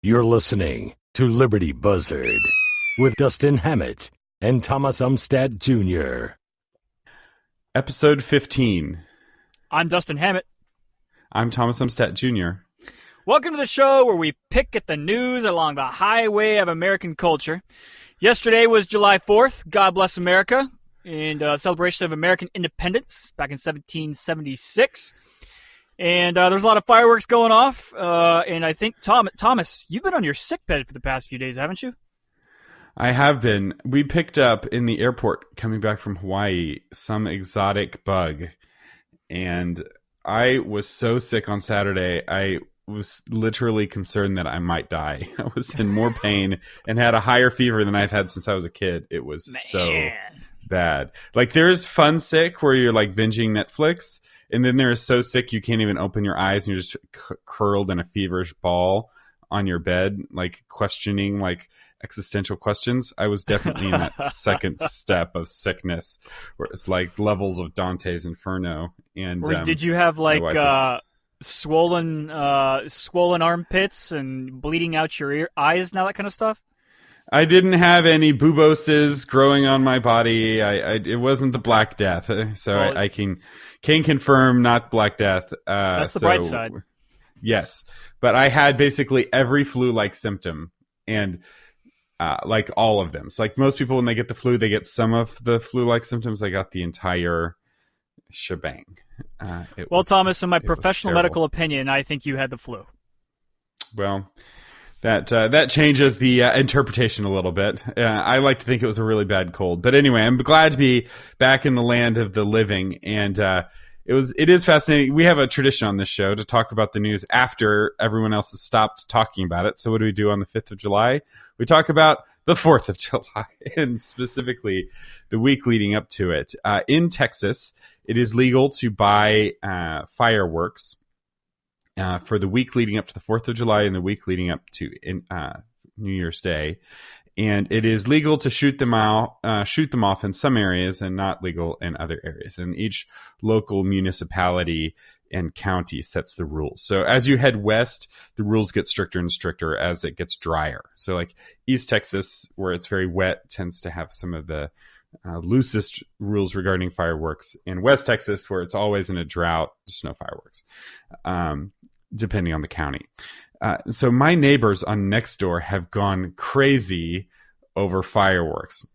You're listening to Liberty Buzzard with Dustin Hammett and Thomas Umstattd Jr. Episode 15. I'm Dustin Hammett. I'm Thomas Umstattd Jr. Welcome to the show where we pick at the news along the highway of American culture. Yesterday was July 4th, God bless America, and celebration of American independence back in 1776. And there's a lot of fireworks going off, and I think, Thomas, you've been on your sick bed for the past few days, haven't you? I have been. We picked up in the airport coming back from Hawaii some exotic bug, and I was so sick on Saturday, I was literally concerned that I might die. I was in more pain and had a higher fever than I've had since I was a kid. It was so bad. Like, there's fun sick where you're like binging Netflix, and then there is so sick you can't even open your eyes and you're just curled in a feverish ball on your bed, like questioning like existential questions. I was definitely in that second step of sickness where it's like levels of Dante's Inferno. And did you have like swollen armpits and bleeding out your eyes and all that kind of stuff? I didn't have any booboses growing on my body. It wasn't the Black Death, so I can confirm not Black Death. That's the bright side. Yes, but I had basically every flu-like symptom, and like all of them. So like most people, when they get the flu, they get some of the flu-like symptoms. I got the entire shebang. Well, Thomas, in my professional medical opinion, I think you had the flu. Well, that changes the interpretation a little bit. I like to think it was a really bad cold, but anyway, I'm glad to be back in the land of the living, and it is fascinating. We have a tradition on this show to talk about the news after everyone else has stopped talking about it. So what do we do on the 5th of July? We talk about the 4th of July, and specifically the week leading up to it. In Texas, it is legal to buy fireworks for the week leading up to the 4th of July and the week leading up to New Year's Day. And it is legal to shoot them off in some areas and not legal in other areas. And each local municipality and county sets the rules. So as you head west, the rules get stricter and stricter as it gets drier. So like East Texas, where it's very wet, tends to have some of the loosest rules regarding fireworks. In West Texas, where it's always in a drought, just no fireworks, depending on the county. So my neighbors on NextDoor have gone crazy over fireworks.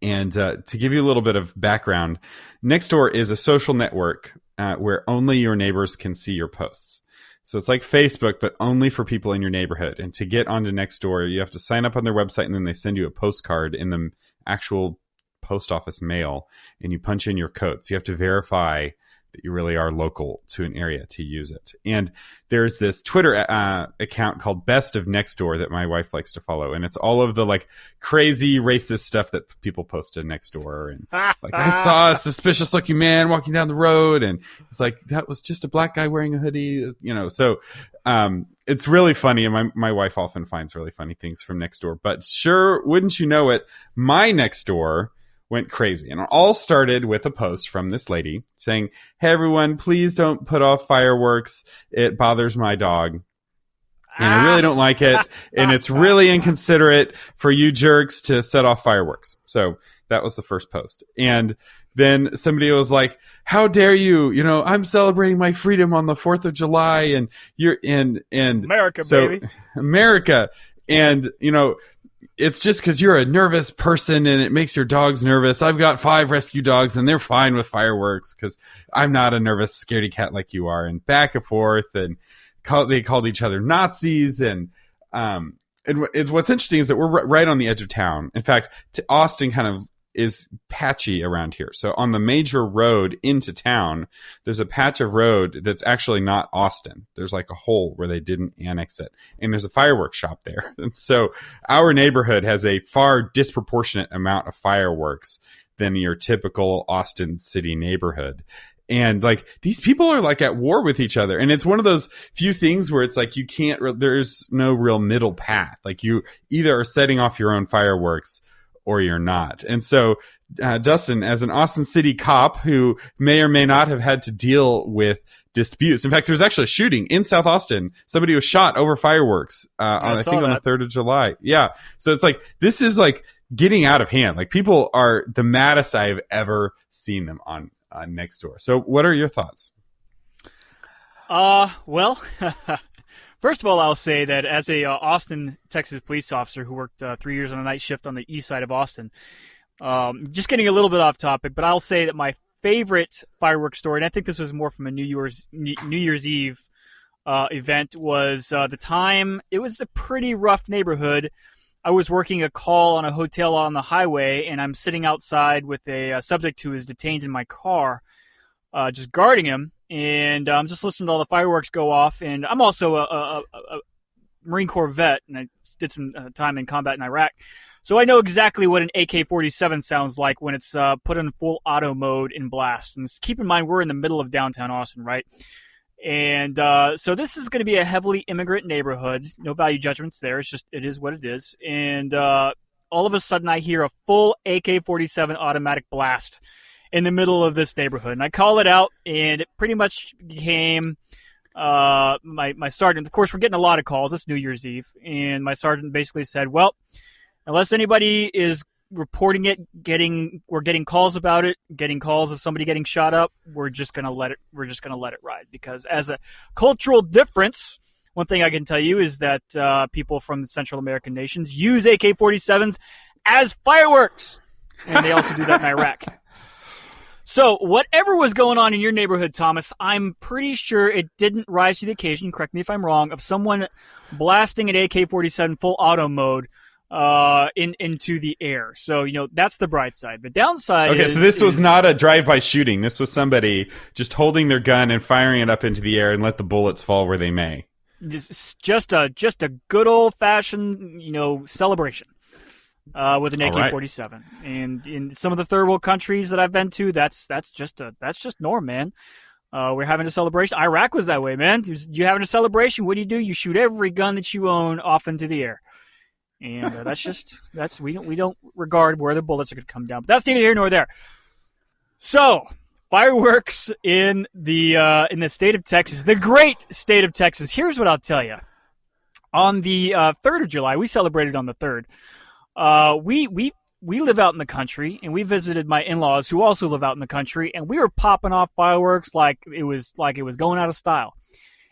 And to give you a little bit of background, NextDoor is a social network where only your neighbors can see your posts. So it's like Facebook, but only for people in your neighborhood. And to get onto NextDoor, you have to sign up on their website, and then they send you a postcard in the actual post office mail, and you punch in your code. So you have to verify that you really are local to an area to use it. And there's this Twitter account called Best of NextDoor that my wife likes to follow. And it's all of the like crazy racist stuff that people post to NextDoor. And like, I saw a suspicious looking man walking down the road, and it's like, that was just a black guy wearing a hoodie, you know? So it's really funny. And my wife often finds really funny things from NextDoor, but sure, wouldn't you know it, my NextDoor went crazy. And it all started with a post from this lady saying, "Hey everyone, please don't put off fireworks. It bothers my dog. And I really don't like it. And it's really inconsiderate for you jerks to set off fireworks." So that was the first post. And then somebody was like, "How dare you? You know, I'm celebrating my freedom on the 4th of July, and you're in America, so, baby. America. And, you know, it's just because you're a nervous person and it makes your dogs nervous. I've got 5 rescue dogs and they're fine with fireworks because I'm not a nervous scaredy cat like you are." And back and forth, and they called each other Nazis. And what's interesting is that we're right on the edge of town. In fact, Austin kind of is patchy around here. So on the major road into town, there's a patch of road that's actually not Austin. There's like a hole where they didn't annex it. And there's a fireworks shop there. And so our neighborhood has a far disproportionate amount of fireworks than your typical Austin city neighborhood. And like, these people are like at war with each other. And it's one of those few things where it's like, you can't, there's no real middle path. Like, you either are setting off your own fireworks or you're not. And so, Dustin, as an Austin City cop who may or may not have had to deal with disputes. In fact, there was actually a shooting in South Austin. Somebody was shot over fireworks on the 3rd of July. Yeah. So it's like, this is like getting out of hand. Like, people are the maddest I've ever seen them on NextDoor. So what are your thoughts? Well, first of all, I'll say that as a Austin, Texas police officer who worked 3 years on a night shift on the east side of Austin, just getting a little bit off topic, but I'll say that my favorite fireworks story, and I think this was more from a New Year's Eve event, was the time it was a pretty rough neighborhood. I was working a call on a hotel on the highway, and I'm sitting outside with a subject who is detained in my car, just guarding him. And I'm just listening to all the fireworks go off. And I'm also a Marine Corps vet, and I did some time in combat in Iraq. So I know exactly what an AK-47 sounds like when it's put in full auto mode in blast. And keep in mind, we're in the middle of downtown Austin, right? And so this is going to be a heavily immigrant neighborhood. No value judgments there. It's just, it is what it is. And all of a sudden, I hear a full AK-47 automatic blast in the middle of this neighborhood. And I call it out, and it pretty much became my sergeant. Of course, we're getting a lot of calls. It's New Year's Eve. And my sergeant basically said, well, unless anybody is reporting it, we're getting calls about it, getting calls of somebody getting shot up, we're just going to let it ride. Because as a cultural difference, one thing I can tell you is that people from the Central American nations use AK-47s as fireworks. And they also do that in Iraq. So whatever was going on in your neighborhood, Thomas, I'm pretty sure it didn't rise to the occasion, correct me if I'm wrong, of someone blasting an AK-47 full auto mode into the air. So, that's the bright side. The downside is... Okay, so this was not a drive-by shooting. This was somebody just holding their gun and firing it up into the air and let the bullets fall where they may. Just a good old-fashioned, celebration. With an AK-47, right. And in some of the third world countries that I've been to, that's just norm, man. We're having a celebration. Iraq was that way, man. You having a celebration? What do? You shoot every gun that you own off into the air, and we don't regard where the bullets are going to come down. But that's neither here nor there. So fireworks in the state of Texas, the great state of Texas. Here's what I'll tell you. On the 3rd of July, we celebrated on the 3rd. We live out in the country, and we visited my in-laws who also live out in the country, and we were popping off fireworks like it was going out of style.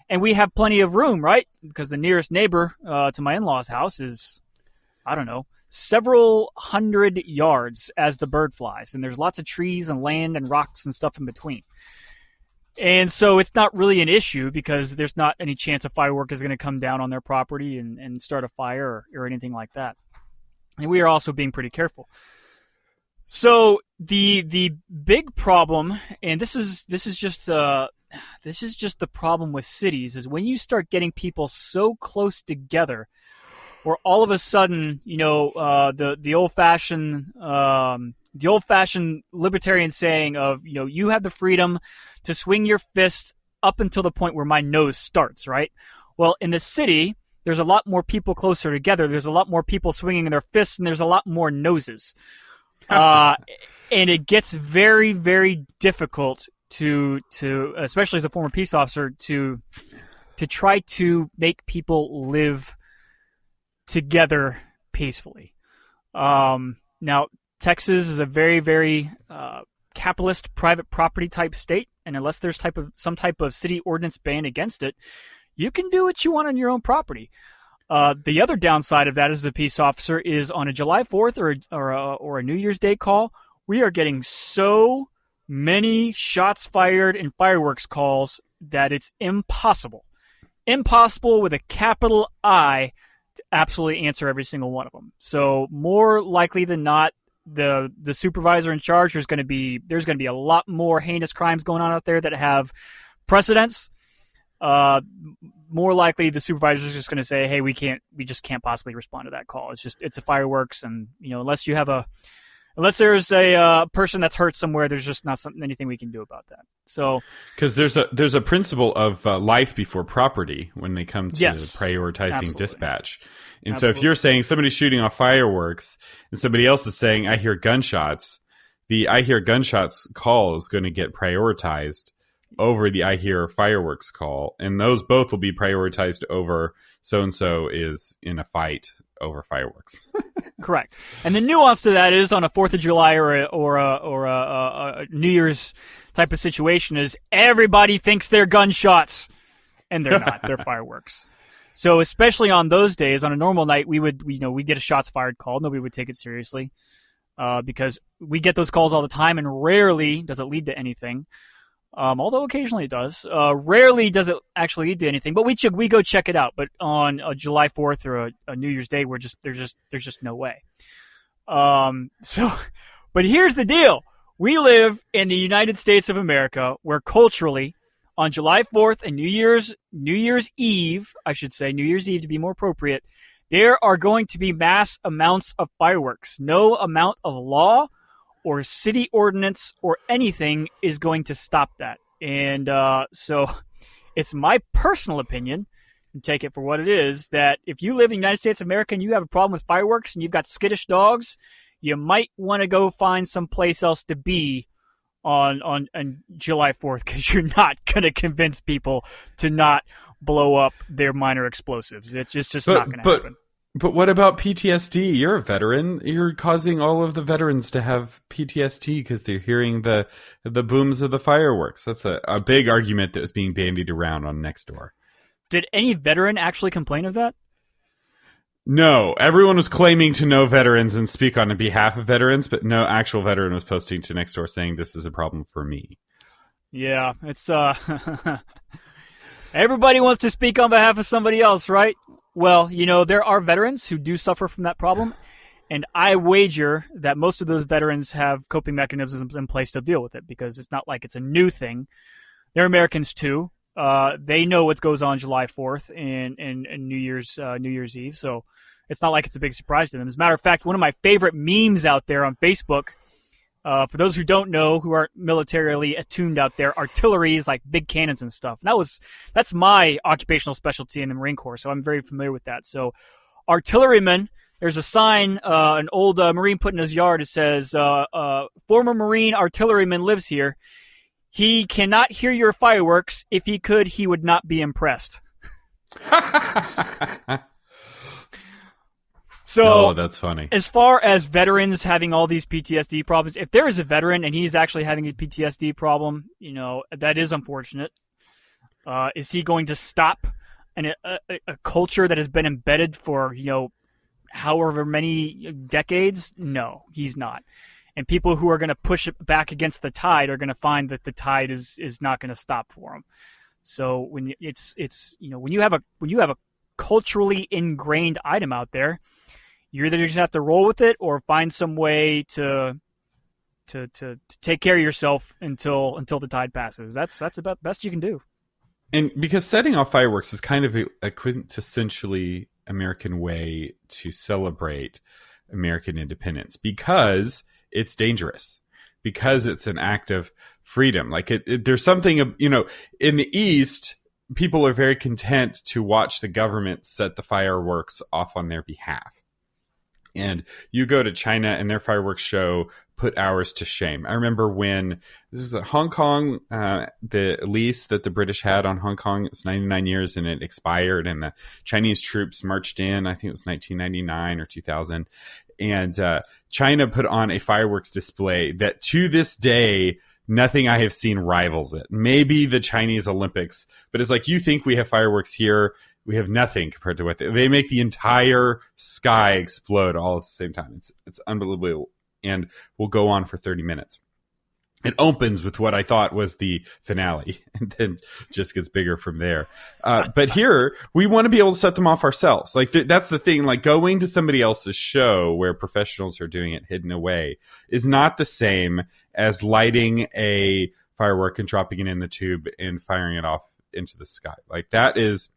And we have plenty of room, right? Because the nearest neighbor to my in-laws' house is, I don't know, several hundred yards as the bird flies, and there's lots of trees and land and rocks and stuff in between. And so it's not really an issue because there's not any chance a firework is going to come down on their property and start a fire or anything like that. And we are also being pretty careful. So the big problem, and this is just the problem with cities, is when you start getting people so close together, where all of a sudden, the old fashioned libertarian saying of, you have the freedom to swing your fist up until the point where my nose starts, right? Well, in the city, there's a lot more people closer together. There's a lot more people swinging their fists, and there's a lot more noses. And it gets very, very difficult to especially as a former peace officer, to try to make people live together peacefully. Now, Texas is a very, very capitalist private property type state, and unless there's some type of city ordinance ban against it, you can do what you want on your own property. The other downside of that as a peace officer is on a July 4th or a New Year's Day call, we are getting so many shots fired and fireworks calls that it's impossible with a capital I to absolutely answer every single one of them. So more likely than not, the supervisor in charge, there's going to be a lot more heinous crimes going on out there that have precedents. More likely the supervisor is just going to say, hey, we just can't possibly respond to that call. It's a fireworks, and unless there's a person that's hurt somewhere, there's just not anything we can do about that. So, because there's a principle of life before property when they come to prioritizing absolutely. Dispatch. And Absolutely. So if you're saying somebody's shooting off fireworks and somebody else is saying, I hear gunshots, the I hear gunshots call is going to get prioritized over the I Hear Fireworks call, and those both will be prioritized over so-and-so is in a fight over fireworks. Correct. And the nuance to that is on a 4th of July or a New Year's type of situation is everybody thinks they're gunshots, and they're not. They're fireworks. So especially on those days, on a normal night, we get a shots fired call. Nobody would take it seriously because we get those calls all the time, and rarely does it lead to anything. Although occasionally it does. Rarely does it actually lead to anything, but we go check it out. But on a July 4th or a New Year's Day, there's just no way. But here's the deal: we live in the United States of America, where culturally, on July 4th and New Year's Eve, I should say, New Year's Eve to be more appropriate, there are going to be mass amounts of fireworks. No amount of law or city ordinance or anything is going to stop that. And so it's my personal opinion, and take it for what it is, that if you live in the United States of America and you have a problem with fireworks and you've got skittish dogs, you might want to go find someplace else to be on July 4th, because you're not going to convince people to not blow up their minor explosives. It's just not going to happen. But what about PTSD? You're a veteran. You're causing all of the veterans to have PTSD because they're hearing the booms of the fireworks. That's a big argument that was being bandied around on NextDoor. Did any veteran actually complain of that? No. Everyone was claiming to know veterans and speak on behalf of veterans, but no actual veteran was posting to NextDoor saying this is a problem for me. Yeah, it's everybody wants to speak on behalf of somebody else, right? Well, there are veterans who do suffer from that problem, and I wager that most of those veterans have coping mechanisms in place to deal with it, because it's not like it's a new thing. They're Americans too. They know what goes on July 4th and New Year's Eve, so it's not like it's a big surprise to them. As a matter of fact, one of my favorite memes out there on Facebook, for those who don't know, who aren't militarily attuned out there, artillery is like big cannons and stuff. And that's my occupational specialty in the Marine Corps, so I'm very familiar with that. So artilleryman, there's a sign an old Marine put in his yard. It says, former Marine artilleryman lives here. He cannot hear your fireworks. If he could, he would not be impressed. So, that's funny. As far as veterans having all these PTSD problems, if there is a veteran and he's actually having a PTSD problem, that is unfortunate. Is he going to stop a culture that has been embedded for, however many decades? No, he's not. And people who are going to push it back against the tide are going to find that the tide is not going to stop for them. So when you have a culturally ingrained item out there, you either just have to roll with it or find some way to take care of yourself until the tide passes. That's about the best you can do. And because setting off fireworks is kind of a quintessentially American way to celebrate American independence, because it's dangerous, because it's an act of freedom. Like there's something, in the East, people are very content to watch the government set the fireworks off on their behalf. And you go to China and their fireworks show put ours to shame. I remember when this was at Hong Kong, the lease that the British had on Hong Kong, it was 99 years and it expired, and the Chinese troops marched in. I think it was 1999 or 2000. And China put on a fireworks display that to this day, nothing I have seen rivals it. Maybe the Chinese Olympics, but it's like, you think we have fireworks here, we have nothing compared to what they make the entire sky explode all at the same time. It's unbelievable, and will go on for 30 minutes. It opens with what I thought was the finale, and then just gets bigger from there. But here, we want to be able to set them off ourselves. Like that's the thing. Like going to somebody else's show where professionals are doing it hidden away is not the same as lighting a firework and dropping it in the tube and firing it off into the sky. Like that is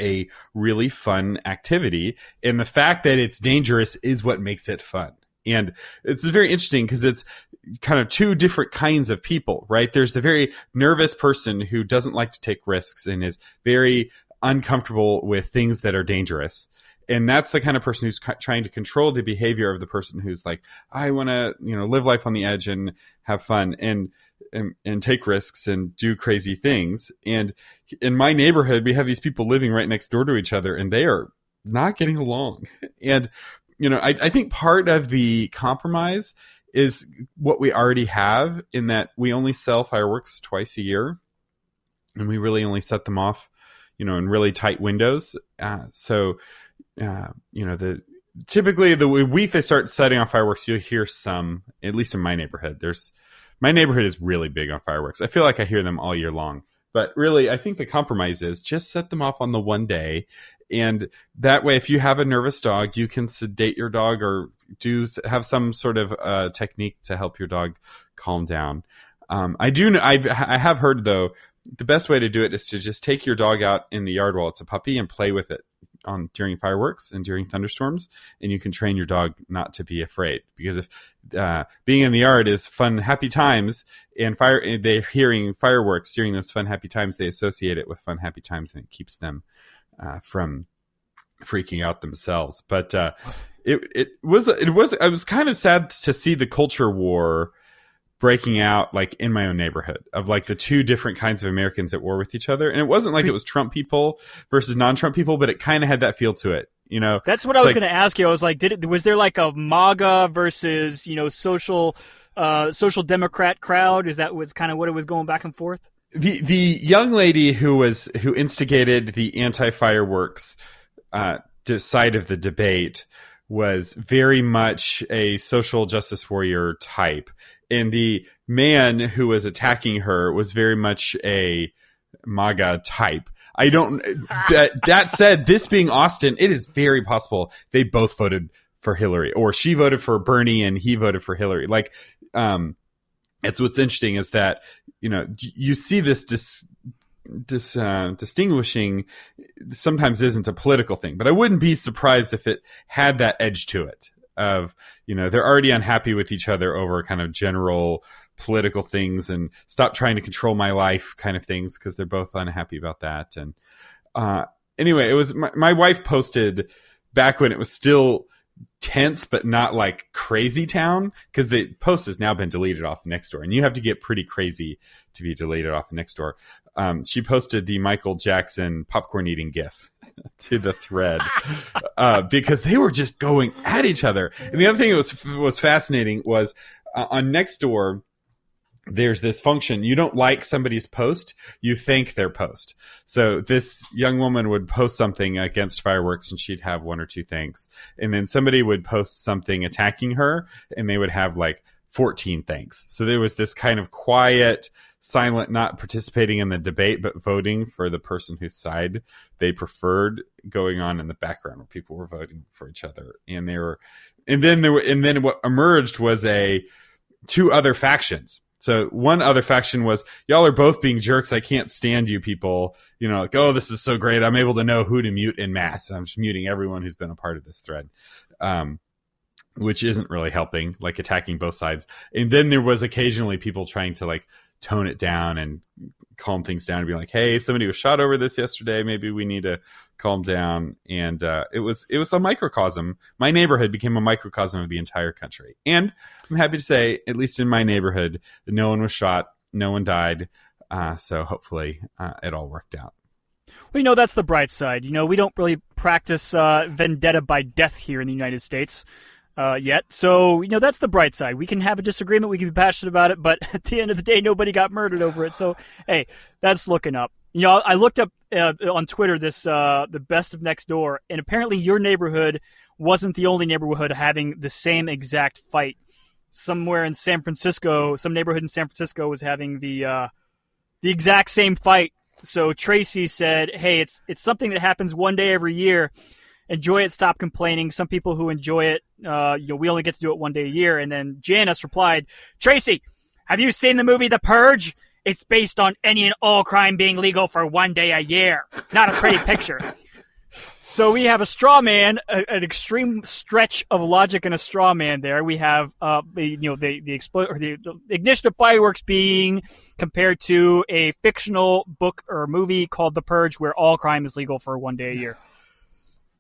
a really fun activity, and the fact that it's dangerous is what makes it fun. And it's very interesting because it's kind of two different kinds of people, right? There's the very nervous person who doesn't like to take risks and is very uncomfortable with things that are dangerous. And that's the kind of person who's trying to control the behavior of the person who's like, I want to, live life on the edge and have fun. And and take risks and do crazy things. And in my neighborhood, we have these people living right next door to each other, and they are not getting along. And, I think part of the compromise is what we already have, in that we only sell fireworks twice a year, and we really only set them off, in really tight windows. Typically the week they start setting off fireworks, you'll hear some, at least in my neighborhood. My neighborhood is really big on fireworks. I feel like I hear them all year long. But really, I think the compromise is just set them off on the one day. And that way, if you have a nervous dog, you can sedate your dog or have some sort of technique to help your dog calm down. I have heard, though, the best way to do it is to just take your dog out in the yard while it's a puppy and play with it during fireworks and during thunderstorms, and you can train your dog not to be afraid. Because if being in the yard is fun, happy times, and they're hearing fireworks during those fun, happy times, they associate it with fun, happy times, and it keeps them from freaking out themselves. But I was kind of sad to see the culture war breaking out, like, in my own neighborhood, of like the two different kinds of Americans at war with each other. And it wasn't like it was Trump people versus non-Trump people, but it kind of had that feel to it. That's what I was going to ask you. I was like, was there like a MAGA versus, social democrat crowd? That was kind of what it was going back and forth? The young lady who instigated the anti-fireworks side of the debate was very much a social justice warrior type. And the man who was attacking her was very much a MAGA type. That said, this being Austin, it is very possible they both voted for Hillary, or she voted for Bernie and he voted for Hillary. Like, it's what's interesting is that, you see this distinguishing sometimes isn't a political thing, but I wouldn't be surprised if it had that edge to it. Of, they're already unhappy with each other over kind of general political things and stop trying to control my life kind of things, because they're both unhappy about that. And anyway, it was my wife posted back when it was still tense, but not like crazy town, because the post has now been deleted off NextDoor, and you have to get pretty crazy to be deleted off NextDoor. She posted the Michael Jackson popcorn eating gif to the thread because they were just going at each other. And the other thing that was fascinating was on NextDoor, there's this function. You don't like somebody's post, you thank their post. So this young woman would post something against fireworks and she'd have one or two thanks. And then somebody would post something attacking her and they would have like 14 thanks. So there was this kind of quiet, silent, not participating in the debate, but voting for the person whose side they preferred going on in the background, where people were voting for each other. And then what emerged was two other factions. So one other faction was, y'all are both being jerks. I can't stand you people. Like, oh, this is so great. I'm able to know who to mute en masse. I'm just muting everyone who's been a part of this thread, which isn't really helping, like attacking both sides. And then there was occasionally people trying to like tone it down and calm things down and be like, hey, somebody was shot over this yesterday. Maybe we need to calm down. And it was a microcosm. My neighborhood became a microcosm of the entire country. And I'm happy to say, at least in my neighborhood, no one was shot, no one died. So hopefully it all worked out. Well, that's the bright side. We don't really practice vendetta by death here in the United States yet. So, that's the bright side. We can have a disagreement. We can be passionate about it. But at the end of the day, nobody got murdered over it. So, hey, that's looking up. I looked up on Twitter the best of NextDoor, and apparently your neighborhood wasn't the only neighborhood having the same exact fight. Somewhere in San Francisco, some neighborhood in San Francisco was having the exact same fight. So Tracy said, hey, it's something that happens one day every year. Enjoy it, stop complaining. Some people who enjoy it, we only get to do it one day a year. And then Janice replied, Tracy, have you seen the movie The Purge? It's based on any and all crime being legal for one day a year. Not a pretty picture. So we have a straw man, an extreme stretch of logic in a straw man there. We have the ignition of fireworks being compared to a fictional book or movie called The Purge, where all crime is legal for one day a year.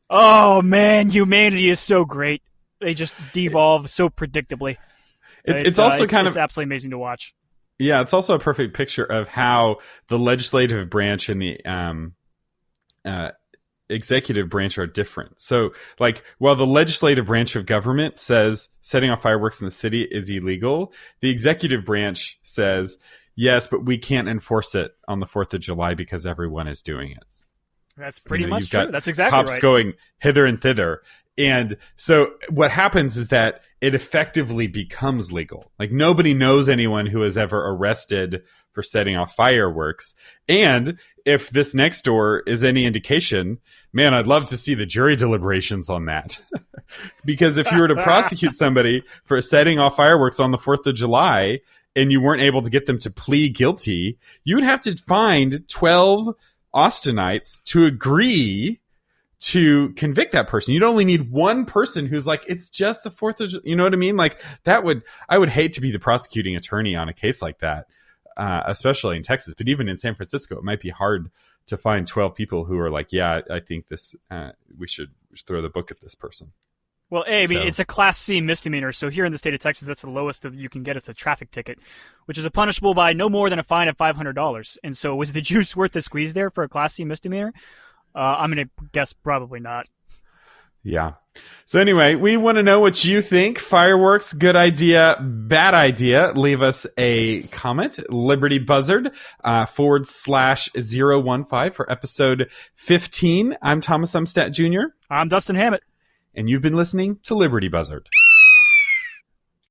Oh man, humanity is so great. They just devolve so predictably. It's also it's absolutely amazing to watch. Yeah, it's also a perfect picture of how the legislative branch and the executive branch are different. So, like, while the legislative branch of government says setting off fireworks in the city is illegal, the executive branch says, yes, but we can't enforce it on the 4th of July because everyone is doing it. That's pretty much you've got true. That's exactly cops right. going hither and thither. And so what happens is that it effectively becomes legal. Like, nobody knows anyone who has ever arrested for setting off fireworks. And if this NextDoor is any indication, man, I'd love to see the jury deliberations on that. Because if you were to prosecute somebody for setting off fireworks on the 4th of July and you weren't able to get them to plead guilty, you would have to find 12 Austinites to agree to convict that person. You'd only need one person who's like, it's just the 4th of July. You know what I mean? Like, I would hate to be the prosecuting attorney on a case like that, especially in Texas. But even in San Francisco, it might be hard to find 12 people who are like, yeah, I think this, we should throw the book at this person. Well, I mean, it's a Class C misdemeanor, so here in the state of Texas, that's the lowest you can get. It's a traffic ticket, which is punishable by no more than a fine of $500. And so was the juice worth the squeeze there for a Class C misdemeanor? I'm going to guess probably not. Yeah. So anyway, we want to know what you think. Fireworks, good idea, bad idea. Leave us a comment. Liberty Buzzard /015 for episode 15. I'm Thomas Umstattd Jr. I'm Dustin Hammett. And you've been listening to Liberty Buzzard.